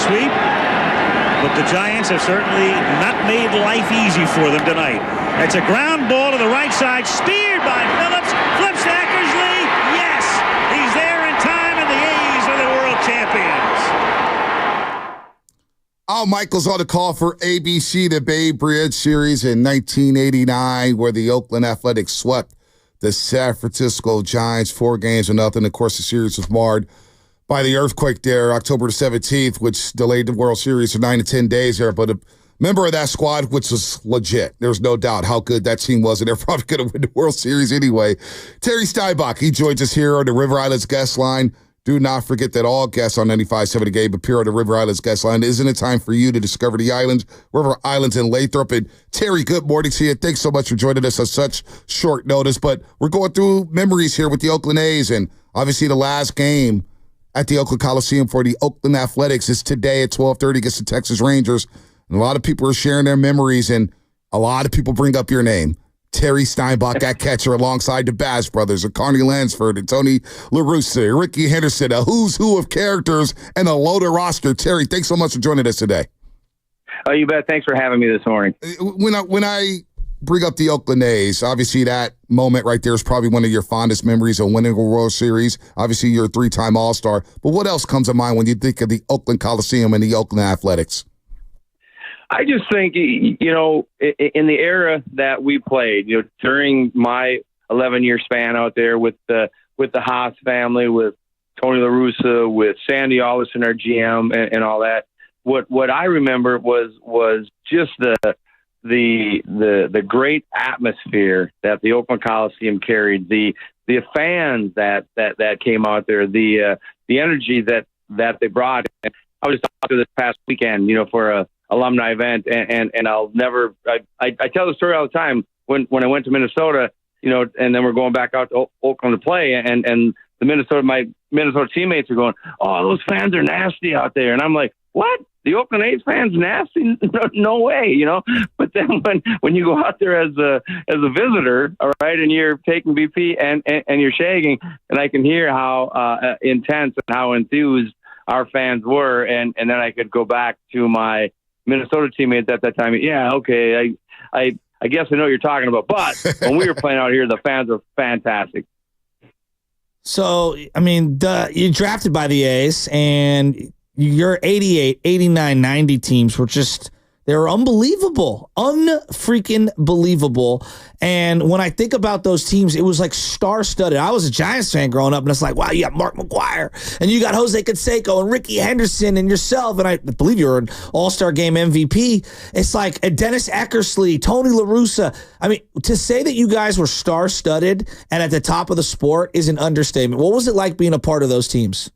sweep, but the Giants have certainly not made life easy for them tonight. It's a ground ball to the right side, speared by Phillips, flips to Eckersley. Yes, he's there in time, and the A's are the world champions. Al Michaels on the call for ABC, the Bay Bridge series in 1989, where the Oakland Athletics swept the San Francisco Giants 4-0. Of course, the series was marred by the earthquake there, October the 17th, which delayed the World Series for 9 to 10 days there. But a member of that squad, which was legit, there's no doubt how good that team was, and they're probably going to win the World Series anyway. Terry Steinbach, he joins us here on the River Islands guest line. Do not forget that all guests on 95.7 The Game appear on the River Islands guest line. Isn't it time for you to discover the islands, River Islands and Lathrop? And Terry, good morning to you. Thanks so much for joining us on such short notice. But we're going through memories here with the Oakland A's, and obviously the last game at the Oakland Coliseum for the Oakland Athletics is today at 12:30 against the Texas Rangers. And a lot of people are sharing their memories, and a lot of people bring up your name. Terry Steinbach at catcher alongside the Bass brothers, and Carney Lansford and Tony La Russa, Ricky Henderson, a who's who of characters and a loaded roster. Terry, thanks so much for joining us today. Oh, you bet. Thanks for having me this morning. When I bring up the Oakland A's, obviously that moment right there is probably one of your fondest memories of winning a World Series. Obviously, you're a 3-time All-Star. But what else comes to mind when you think of the Oakland Coliseum and the Oakland Athletics? I just think, in the era that we played, during my 11-year span out there with the Haas family, with Tony La Russa, with Sandy Allison, our GM, and all that, what I remember was just the great atmosphere that the Oakland Coliseum carried, the fans that came out there, the energy that they brought. And I was out there this past weekend, for a alumni event, and I'll never. I tell the story all the time when I went to Minnesota, and then we're going back out to Oakland to play, and my Minnesota teammates are going, "Oh, those fans are nasty out there," and I'm like, "What? The Oakland A's fans nasty? No way, But then when you go out there as a visitor, all right, and you're taking BP and you're shaking, and I can hear how intense and how enthused our fans were, and then I could go back to my Minnesota teammates at that time. Yeah, okay, I guess I know what you're talking about. But when we were playing out here, the fans were fantastic. So, you're drafted by the A's, and your 88, 89, 90 teams were just, they were unbelievable, unfreaking believable. And when I think about those teams, it was like star-studded. I was a Giants fan growing up, and it's like, wow, you got Mark McGwire, and you got Jose Canseco, and Ricky Henderson, and yourself, and I believe you were an All-Star Game MVP. It's like Dennis Eckersley, Tony La Russa. To say that you guys were star-studded and at the top of the sport is an understatement. What was it like being a part of those teams?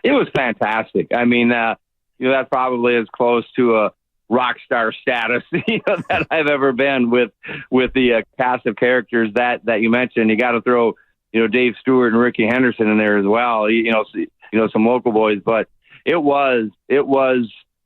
It was fantastic. That probably is close to a rock star status, that I've ever been with the cast of characters that you mentioned. You got to throw, Dave Stewart and Ricky Henderson in there as well. Some local boys, but it was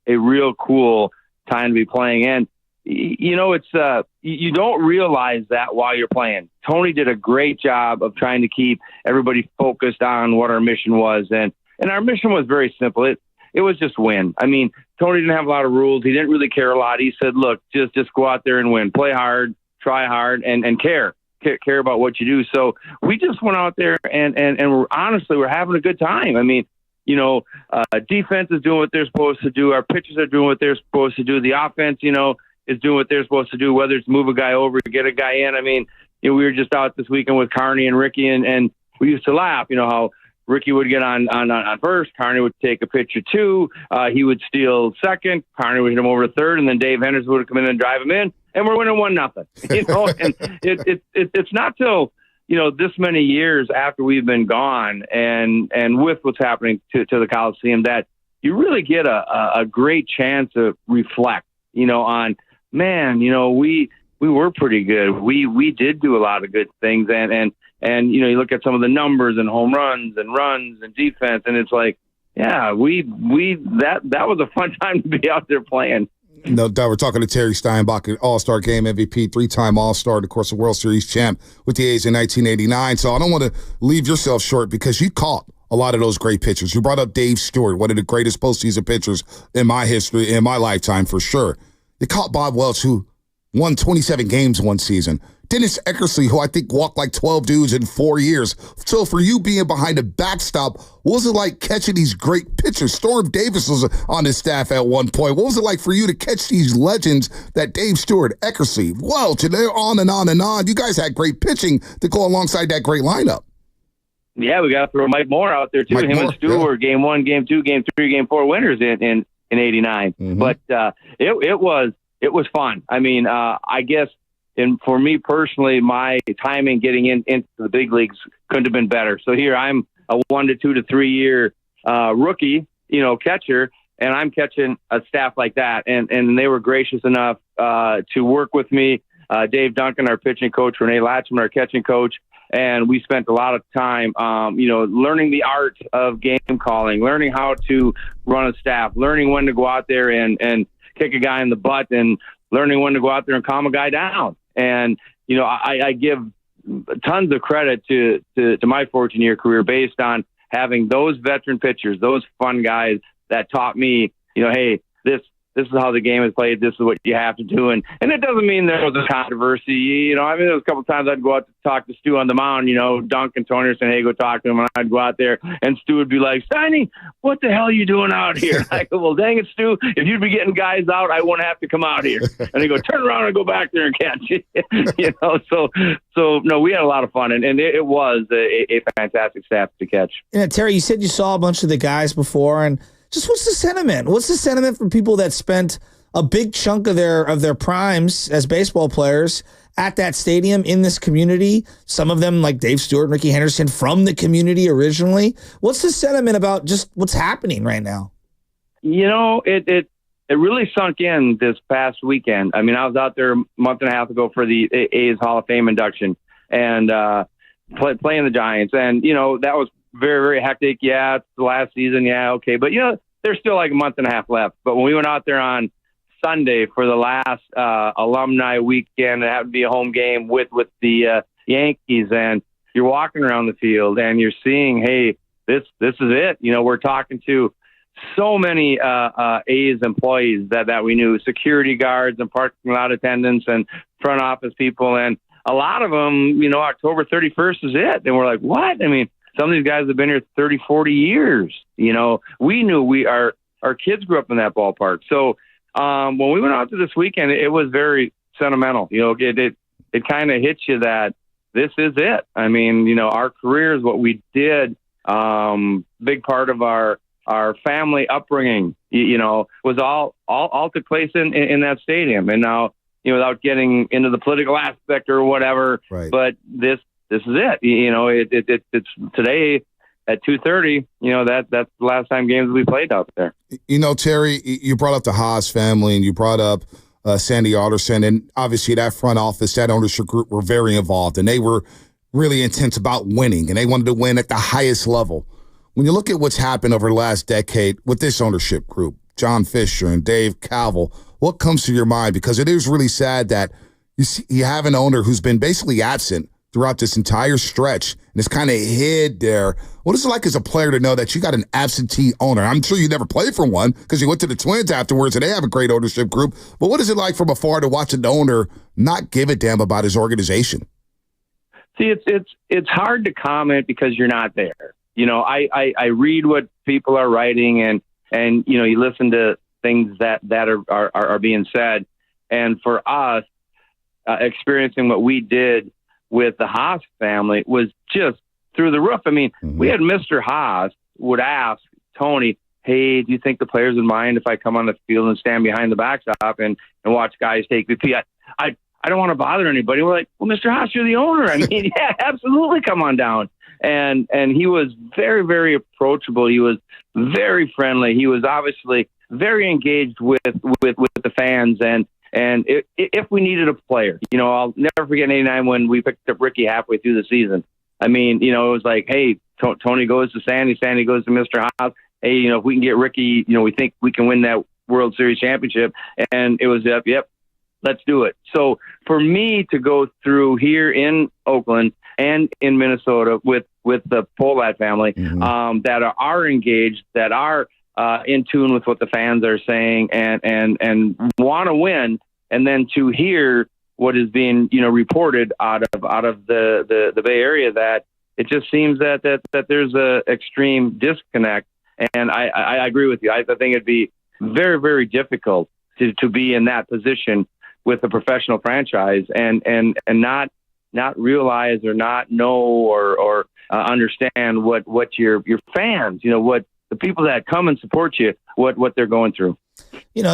a real cool time to be playing. And it's you don't realize that while you're playing. Tony did a great job of trying to keep everybody focused on what our mission was, and our mission was very simple. It was just win. Tony didn't have a lot of rules. He didn't really care a lot. He said, look, just go out there and win. Play hard, try hard, and care about what you do. So we just went out there and we're having a good time. Defense is doing what they're supposed to do. Our pitchers are doing what they're supposed to do. The offense, is doing what they're supposed to do, whether it's move a guy over or get a guy in. We were just out this weekend with Carney and Ricky, and we used to laugh, how Ricky would get on first, Carney would take a pitch or two, he would steal second, Carney would hit him over third, and then Dave Henderson would come in and drive him in, and we're winning 1-0. And it's not till this many years after we've been gone, and with what's happening to the Coliseum, that you really get a great chance to reflect, on, man, we were pretty good. We did do a lot of good things, and you look at some of the numbers and home runs and defense, and it's like, yeah, that was a fun time to be out there playing. No doubt. We're talking to Terry Steinbach, an All-Star Game MVP, 3-time All-Star, and of course a World Series champ with the A's in 1989. So I don't want to leave yourself short because you caught a lot of those great pitchers. You brought up Dave Stewart, one of the greatest postseason pitchers in my history, in my lifetime, for sure. You caught Bob Welch, who won 27 games one season. Dennis Eckersley, who I think walked like 12 dudes in 4 years. So for you being behind a backstop, what was it like catching these great pitchers? Storm Davis was on his staff at one point. What was it like for you to catch these legends that Dave Stewart, Eckersley, Welch, and they're on and on and on? You guys had great pitching to go alongside that great lineup. Yeah, we got to throw Mike Moore out there, too. Him and Stu were game 1, game 2, game 3, game 4 winners in 89. Mm-hmm. But it was fun. I mean, I guess, and for me personally, my timing getting into the big leagues couldn't have been better. So here I'm a 1 to 2 to 3 year rookie, catcher, and I'm catching a staff like that. And they were gracious enough to work with me. Dave Duncan, our pitching coach, Renee Latchman, our catching coach. And we spent a lot of time, learning the art of game calling, learning how to run a staff, learning when to go out there and kick a guy in the butt, and learning when to go out there and calm a guy down. And, I give tons of credit to my 14-year career based on having those veteran pitchers, those fun guys that taught me, hey, this is how the game is played. This is what you have to do. And it doesn't mean there was a controversy. There was a couple of times I'd go out to talk to Stu on the mound, Dunk and Tony saying, hey, go talk to him. And I'd go out there and Stu would be like, Steiny, what the hell are you doing out here? I go, well, dang it, Stu, if you'd be getting guys out, I wouldn't have to come out here. And they go, turn around and go back there and catch it. So no, we had a lot of fun. And it was a fantastic staff to catch. Yeah, Terry, you said you saw a bunch of the guys before, and just what's the sentiment? What's the sentiment from people that spent a big chunk of their primes as baseball players at that stadium in this community? Some of them, like Dave Stewart and Ricky Henderson, from the community originally. What's the sentiment about just what's happening right now? It really sunk in this past weekend. I mean, I was out there a month and a half ago for the A's Hall of Fame induction and playing the Giants, and that was very, very hectic. Yeah, it's the last season. Yeah, okay. But, there's still like a month and a half left. But when we went out there on Sunday for the last alumni weekend, it happened to be a home game with the Yankees, and you're walking around the field and you're seeing, hey, this is it. We're talking to so many A's employees that we knew, security guards and parking lot attendants and front office people. And a lot of them, October 31st is it. And we're like, what? I mean, some of these guys have been here 30, 40 years. We knew our kids grew up in that ballpark. So when we went out to this weekend, it was very sentimental. It kind of hits you that this is it. I mean, our careers, what we did, big part of our family upbringing, was all took place in that stadium. And now, without getting into the political aspect or whatever, right. But this is it. It's today at 2:30. That's the last time games will be played out there. Terry, you brought up the Haas family and you brought up Sandy Alderson, and obviously that front office, that ownership group were very involved, and they were really intense about winning, and they wanted to win at the highest level. When you look at what's happened over the last decade with this ownership group, John Fisher and Dave Calvel, what comes to your mind? Because it is really sad that you have an owner who's been basically absent throughout this entire stretch and it's kind of hid there. What is it like as a player to know that you got an absentee owner? I'm sure you never played for one because you went to the Twins afterwards and they have a great ownership group. But what is it like from afar to watch an owner not give a damn about his organization? See, it's hard to comment because you're not there. I read what people are writing and you listen to things that are being said. And for us, experiencing what we did with the Haas family was just through the roof. I mean, we had Mr. Haas would ask Tony, hey, do you think the players would mind if I come on the field and stand behind the backstop and watch guys take BP? I don't want to bother anybody. We're like, well, Mr. Haas, you're the owner. I mean, yeah, absolutely, come on down. And he was very, very approachable. He was very friendly. He was obviously very engaged with the fans. And if we needed a player, I'll never forget in '89 when we picked up Ricky halfway through the season. I mean, it was like, hey, Tony goes to Sandy goes to Mr. Haas. Hey, if we can get Ricky, we think we can win that World Series championship. And it was, yep, let's do it. So for me to go through here in Oakland and in Minnesota with the Polat family, that are engaged, that are in tune with what the fans are saying and want to win, and then to hear what is being reported out of the Bay Area, that it just seems that there's a extreme disconnect. And I agree with you. I think it'd be very, very difficult to be in that position with a professional franchise and not realize or not know or understand what your fans, what the people that come and support you, what they're going through.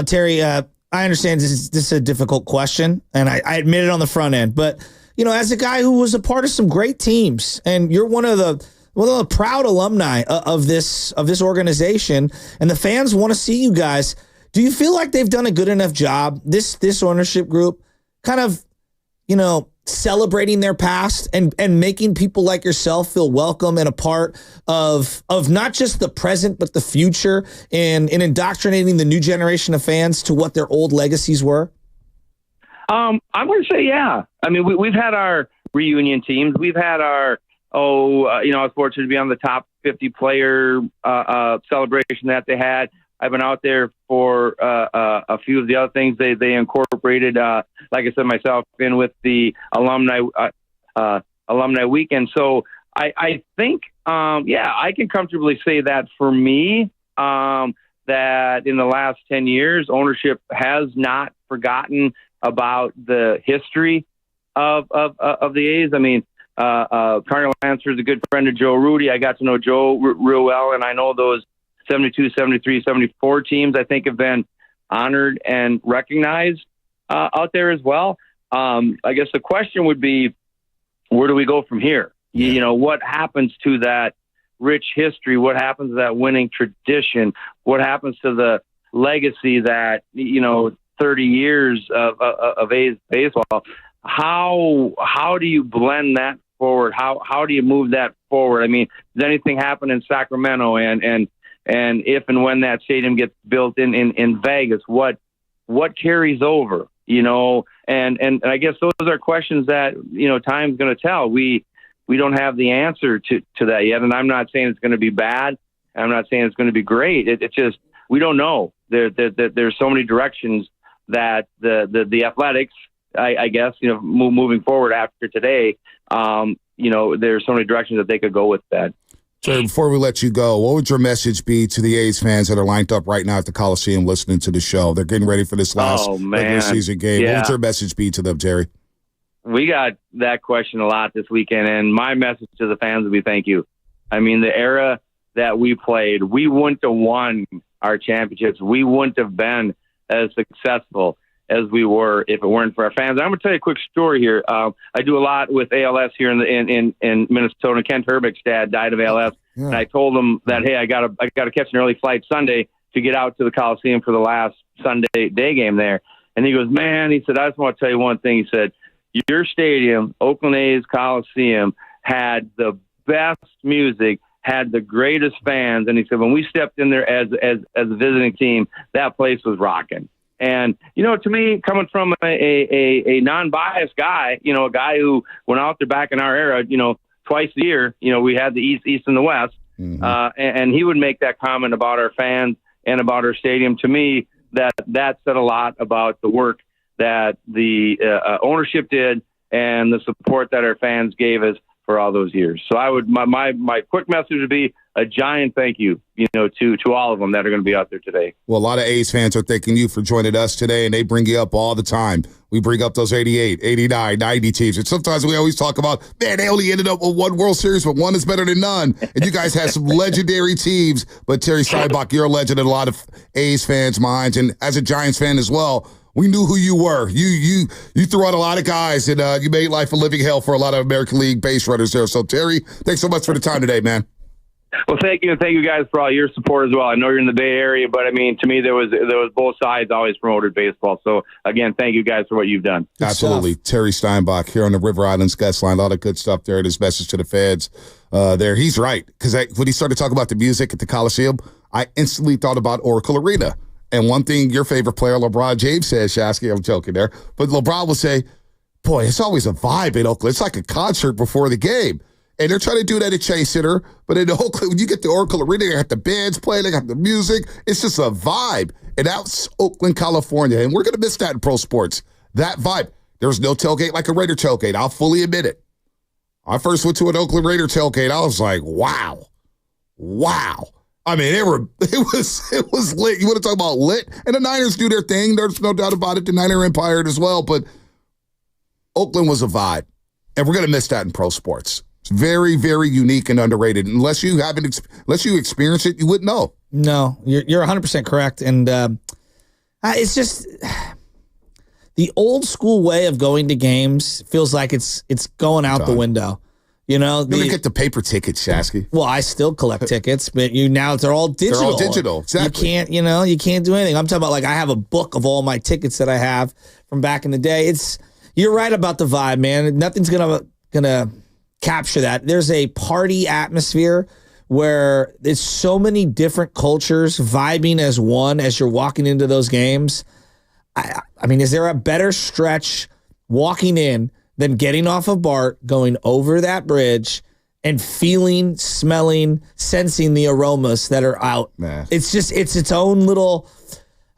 Terry, I understand this is a difficult question, and I admit it on the front end, but as a guy who was a part of some great teams, and you're one of the proud alumni of this organization, and the fans want to see you guys. Do you feel like they've done a good enough job, this ownership group, kind of, celebrating their past and making people like yourself feel welcome and a part of not just the present, but the future, and indoctrinating the new generation of fans to what their old legacies were? I'm going to say, yeah. I mean, we've had our reunion teams. We've had our, I was fortunate to be on the top 50 player celebration that they had. I've been out there for a few of the other things they incorporated, like I said, myself in with the alumni weekend. So I think, I can comfortably say that for me, that in the last 10 years, ownership has not forgotten about the history of the A's. I mean, Cardinal Lancer is a good friend of Joe Rudy. I got to know Joe real well, and I know those 72, 73, 74 teams, I think, have been honored and recognized out there as well. I guess the question would be, where do we go from here? What happens to that rich history? What happens to that winning tradition? What happens to the legacy that, 30 years of A's baseball? How do you blend that forward? How do you move that forward? I mean, does anything happen in Sacramento and if and when that stadium gets built in Vegas, what carries over, and I guess those are questions that, time's going to tell. We don't have the answer to that yet. And I'm not saying it's going to be bad. I'm not saying it's going to be great. It's just, we don't know. There's so many directions that the Athletics, I guess, moving forward after today, there's so many directions that they could go with that. So before we let you go, what would your message be to the A's fans that are lined up right now at the Coliseum listening to the show? They're getting ready for this last regular season game. Yeah. What would your message be to them, Terry? We got that question a lot this weekend, and my message to the fans would be thank you. I mean, the era that we played, we wouldn't have won our championships. We wouldn't have been as successful as we were if it weren't for our fans. And I'm going to tell you a quick story here. I do a lot with ALS here in Minnesota. Kent Herbeck's dad died of ALS, and I told him that, hey, I got to catch an early flight Sunday to get out to the Coliseum for the last Sunday day game there. And he goes, man, he said, I just want to tell you one thing. He said, your stadium, Oakland A's Coliseum, had the best music, had the greatest fans. And he said, when we stepped in there as a visiting team, that place was rocking. And, to me, coming from a non-biased guy, a guy who went out there back in our era, twice a year, we had the East, and the West. Mm-hmm. And he would make that comment about our fans and about our stadium. To me, that said a lot about the work that the ownership did and the support that our fans gave us for all those years. So I would, my quick message would be a giant thank you, to all of them that are going to be out there today. Well, a lot of A's fans are thanking you for joining us today, and they bring you up all the time. We bring up those 88, 89, 90 teams. And sometimes we always talk about, man, they only ended up with one World Series, but one is better than none. And you guys had some legendary teams. But Terry Steinbach, you're a legend in a lot of A's fans' minds. And as a Giants fan as well, we knew who you were. You threw out a lot of guys, and you made life a living hell for a lot of American League base runners there. So, Terry, thanks so much for the time today, man. Well, thank you, and thank you guys for all your support as well. I know you're in the Bay Area, but I mean, to me, there was both sides always promoted baseball. So again, thank you guys for what you've done. Absolutely, Terry Steinbach here on the River Islands guest line. A lot of good stuff there. His message to the fans there. He's right, because when he started talking about the music at the Coliseum, I instantly thought about Oracle Arena. And one thing your favorite player, LeBron James, says, Shasky, I'm joking there, but LeBron will say, boy, it's always a vibe in Oakland. It's like a concert before the game. And they're trying to do that at Chase Center. But in Oakland, when you get to Oracle Arena, they got the bands playing, they got the music. It's just a vibe. And that's Oakland, California. And we're going to miss that in pro sports. That vibe. There's no tailgate like a Raider tailgate. I'll fully admit it. I first went to an Oakland Raider tailgate. I was like, wow. I mean, it was lit. You want to talk about lit? And the Niners do their thing. There's no doubt about it. The Niner Empire as well. But Oakland was a vibe. And we're going to miss that in pro sports. It's very, very unique and underrated. Unless you experience it, you wouldn't know. No, you're 100% correct. And it's just the old school way of going to games feels like it's going out the window. You know, you're gonna get the paper tickets, Shasky. Well, I still collect tickets, but they're all digital. They're all digital. Exactly. You can't do anything. I'm talking about, like, I have a book of all my tickets that I have from back in the day. You're right about the vibe, man. Nothing's gonna capture that. There's a party atmosphere where there's so many different cultures vibing as one as you're walking into those games. I mean, is there a better stretch walking in than getting off of BART, going over that bridge, and feeling, smelling, sensing the aromas that are out? Man. It's its own little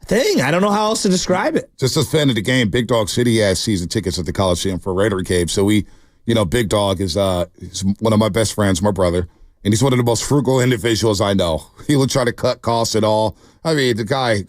thing. I don't know how else to describe it. Just as a fan of the game, Big Dog City has season tickets at the Coliseum for Raider game. So Big Dog is he's one of my best friends, my brother. And he's one of the most frugal individuals I know. He will try to cut costs and all. I mean, the guy,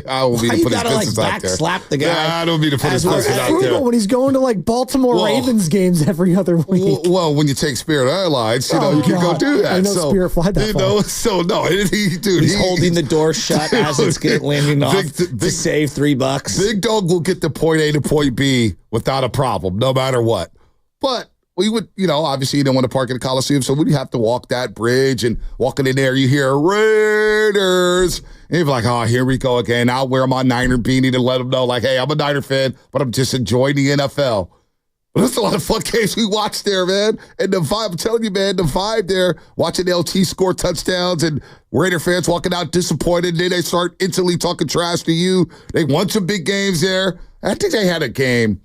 I will be to put his business out there. Slap the guy. Yeah, I don't mean to put his business out there. When he's going to like Baltimore Ravens games every other week. Well, when you take Spirit Airlines, you can go do that. I know Spirit flied that far. So no, he's holding the door shut as it's landing off to save $3. Big Dog will get to point A to point B without a problem, no matter what. But we would, obviously you don't want to park in the Coliseum, so we'd have to walk that bridge, and walking in there, you hear Raiders. And you're like, oh, here we go again. I'll wear my Niner beanie to let them know, like, hey, I'm a Niner fan, but I'm just enjoying the NFL. But there's a lot of fun games we watched there, man. And the vibe, I'm telling you, man, the vibe there, watching LT score touchdowns and Raider fans walking out disappointed, then they start instantly talking trash to you. They won some big games there. I think they had a game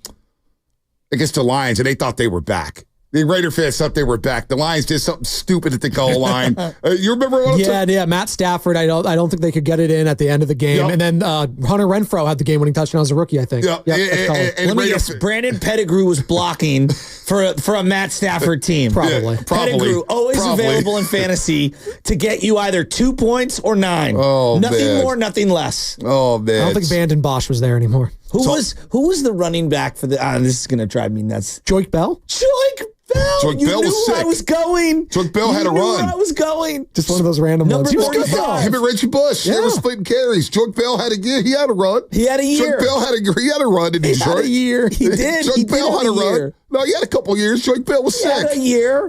against the Lions, and they thought they were back. The Raider fans thought they were back. The Lions did something stupid at the goal line. You remember what I'm talking? Yeah. Matt Stafford, I don't think they could get it in at the end of the game. Yep. And then Hunter Renfrow had the game-winning touchdown as a rookie, I think. Yep. Let me guess, Brandon Pettigrew was blocking for a Matt Stafford team. Probably. Pettigrew, always available in fantasy to get you either 2 points or 9. Oh, nothing more, nothing less. Oh, man. I don't think Vanden Bosch was there anymore. Who was the running back for the? This is gonna drive me nuts. Joik Bell. Joik Bell was sick. I was going. Joik Bell had a run. I was going. Just one of those random ones. He was good though. Him and Reggie Bush. They were splitting carries. Joik Bell had a year. He had a run. He had a year. Joik Bell had a run in Detroit. He had a year. He did. Joik Bell had a run. No, he had a couple years. Joik Bell was sick. He had a year.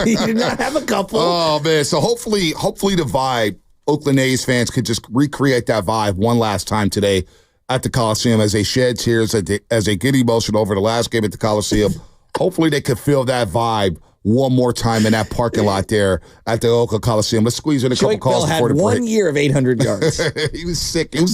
He did not have a couple. Oh man. So hopefully the vibe, Oakland A's fans could just recreate that vibe one last time today at the Coliseum as they shed tears, as they get emotional over the last game at the Coliseum. Hopefully they could feel that vibe one more time in that parking lot there at the Oakland Coliseum. Let's squeeze in a couple calls before the break. Joik Bell had 1 year of 800 yards. He was sick. He was